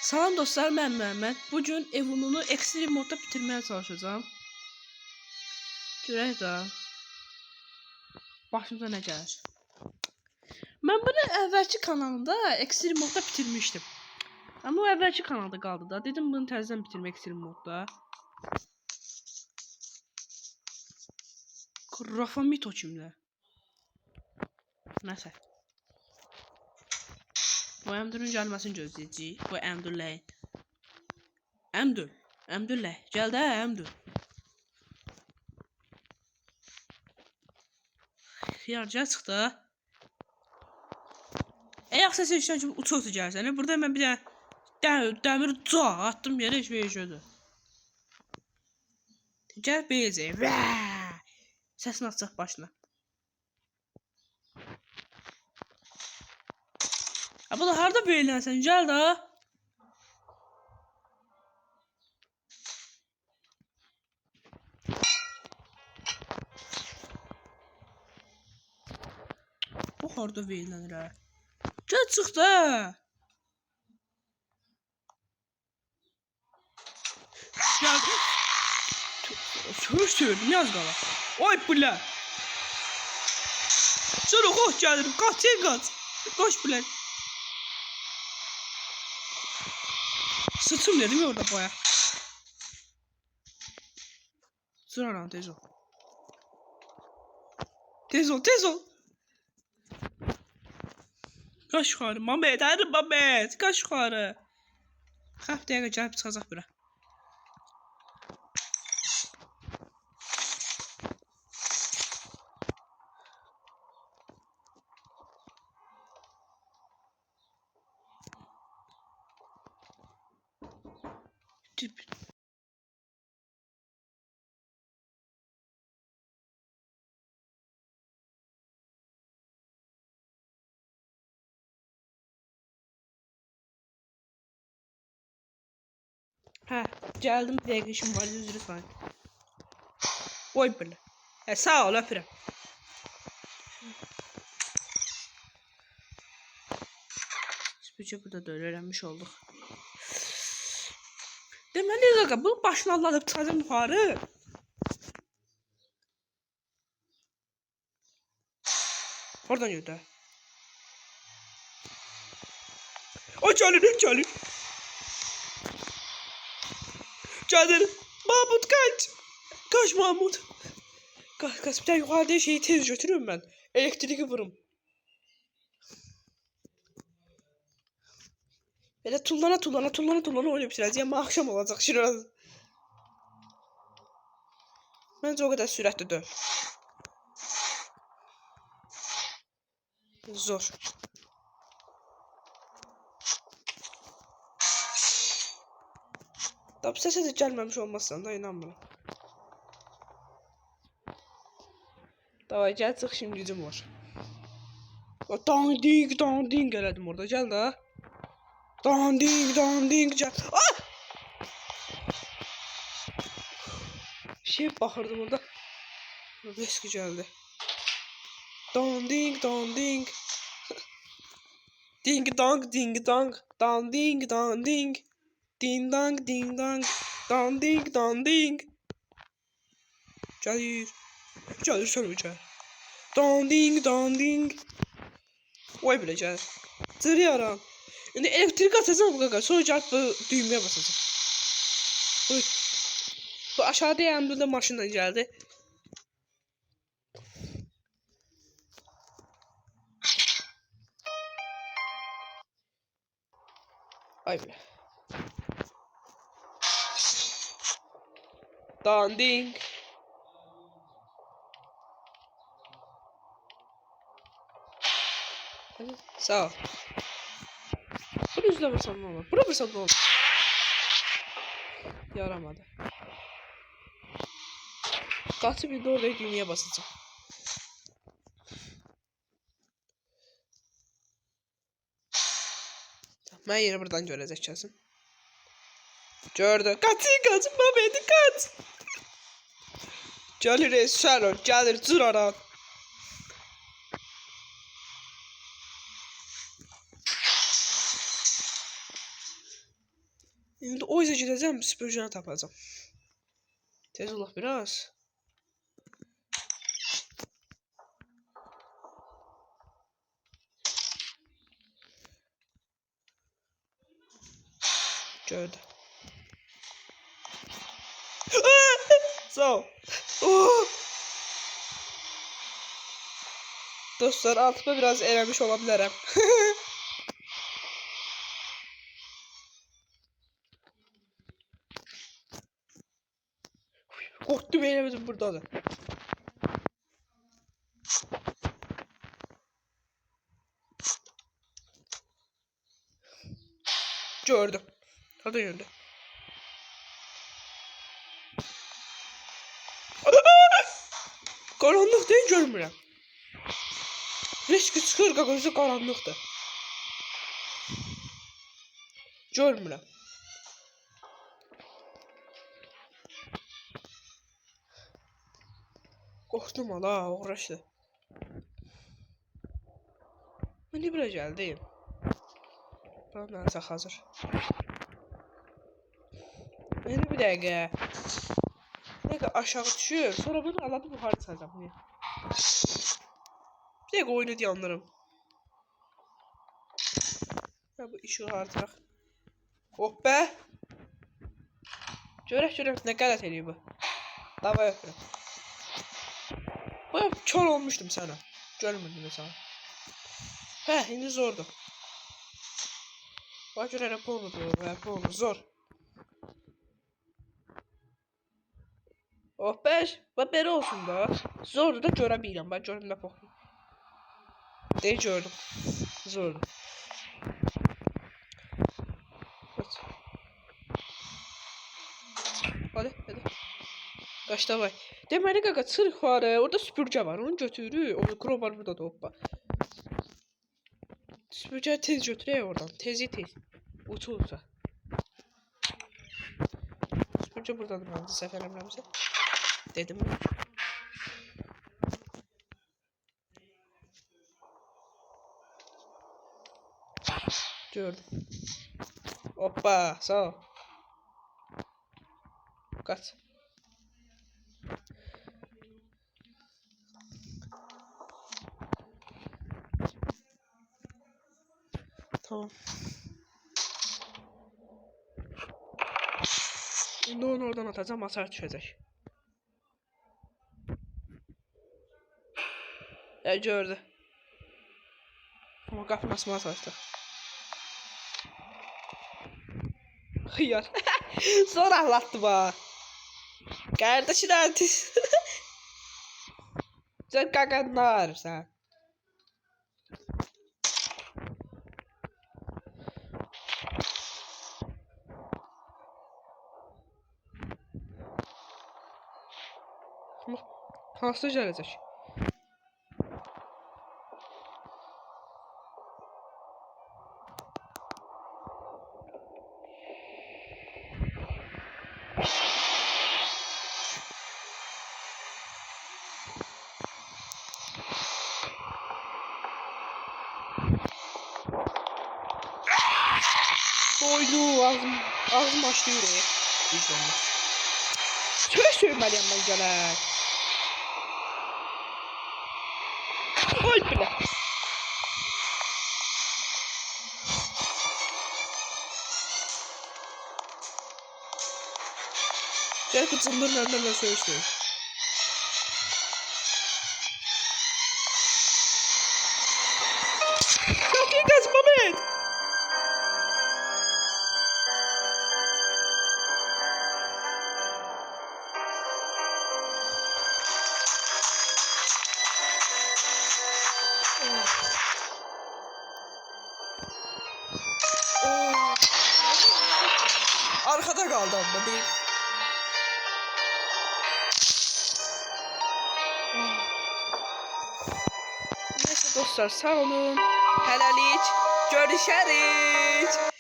Salam dostlar, mən Məhəmməd. Bugün Evununu ekstrem modda bitirməyə çalışacağım. Görək də başımıza nə gəlir. Mən bunu əvvəlki kanalımda ekstrem modda bitirmişdim. Amma o əvvəlki kanalda qaldı da. Dedim bunu təzədən bitirmək ekstrem modda. Rafamito kimdə? Nəsə. Bu Əmdülün gəlməsini gözləyəcəyik. Bu Əmdülləyin. Əmdüllə. Gəl də Əmdül. Xiyarcıya çıxdı. Ayaq səsi eşidən kimi uçu gəlsən. Burada mən bir dənə dəmir ca attım yerə heç bir şeydir. Gəl beyəcək. Səsini açacaq başına. Bu da harda beylənsən? Gəl də. Bu harda beylənir hə? Gəl çıx da. Gəl. Sür, ne az qala. Oy bula. Sonra xoş gəlirim. Qaç. Qoş bula. Sıçım dedim ya orada boya. Sıraran tez ol. Tez ol. Kaç yukarı Mehmet, hadi Mehmet. Kaç yukarı. Haftaya gəlib çıxacaq bura. Tip. Ha, geldim bir dakika işim var, üzülü falan. Oy böyle. Sağ ol öpürüm. Biz burada da öğrenmiş olduk. Deməli qaqa, bunu başına alıp çıxacağım yuxarı. Oradan yürü. O çalır. Çalır. Mahmut kaç. Kaç Mahmut. Kaç bir tane yukarıda şeyi tez götürüyorum ben. Elektriği vurum. Böyle tullana öyle bitirəcəyəm. Akşam olacaq şurası. Bence o kadar sürətli deyil. Zor. Tabi sese de gelmemiş olmazsan da inanmıyorum. Davay gel çıx şimdi gücüm var. Ding elədim orada, gel də. Ding gel. Ah! Şey baxırdım orada. Risk geldi. Ding. Ding dong. Ding. Ding dong. Ding dong. Gel söyle. Ding. Oy bile gel. Zırıyorum. Şimdi elektrik atacağım bu kadar. Sonra gelip bu düğmeye basacağım. Bu aşağıda yanımda maşından geldi. Ay bile. Ding. Hadi sağ ol. Bunu yüzüne vursam ne olur? Buna vursam ne olur? Yaramadı. Kaçı bir de oraya düğmeye basacağım. Ben yine buradan görecek kesin. Gördü. Kaçın Mehmet'i kaç. Gelir Sherlock gelir zıraran. İndi o yüzden gideceğim süpürgeni tapacağım. Tez olaq biraz. Gördü. Sağ ol. Dostlar altıma biraz eləmiş ola bilərəm. Qorxdum eləmədim buradadır. Gördüm. Hadi gördüm. Qaranlıq deyil, görmürəm. Riski çıxır, qaqözü qaranlıqdır. Görmürəm. Qorxdum hala, uğraşdı. Mən niyə bura gəldim? Bana nəsə hazır. Məni bir dəqiqə. Bir dəqiqə aşağı düşür, sonra bunu aladım yuxarı çıxacam. Bir dəqiqə oyunu yanlarım. Ya bu işi artıraq. Oh be! Görək nə qələt eləyir bu. Dava öpürəm. Baya kör olmuştum sana. Görmürdüm sana. Hə, indi zordur. Bax görərəm poludur, zor. Oh beş, bax belə olsun da. Zordur da görə bilirəm, bax görüm nə poxum. Deyil gördüm. Zordur. Hadi. Kaçta var? Deməli qaqa çıx yuxarı, orada süpürgə var, onu götürürük. O crowbar burada da hoppa. Süpürgəni tez götürək oradan, tez. Uçulsa. Süpürgə buradadır məncə, səhv eləmirəmsə. Dedim mi? Gördüm. Hoppa, sağ ol. Kaç. Tamam. Şimdi onu oradan atacağım, hasar düşecek. Ya gördü. Ama kapı nasıl açtı? Hıyar. Sonra anlattı bana. Kardeşin artist. Sen kakanlar sen. Hasta gelecek. Oydu ağzım açlıyor. Söylemeliyim ben Caner. Oy bile. Gel bu zımbırın önünden ben söyleştim. Kapıyı kaç Mehmet. Arkada kaldı abla değil. Neyse dostlar sağ olun. Hələlik görüşərik.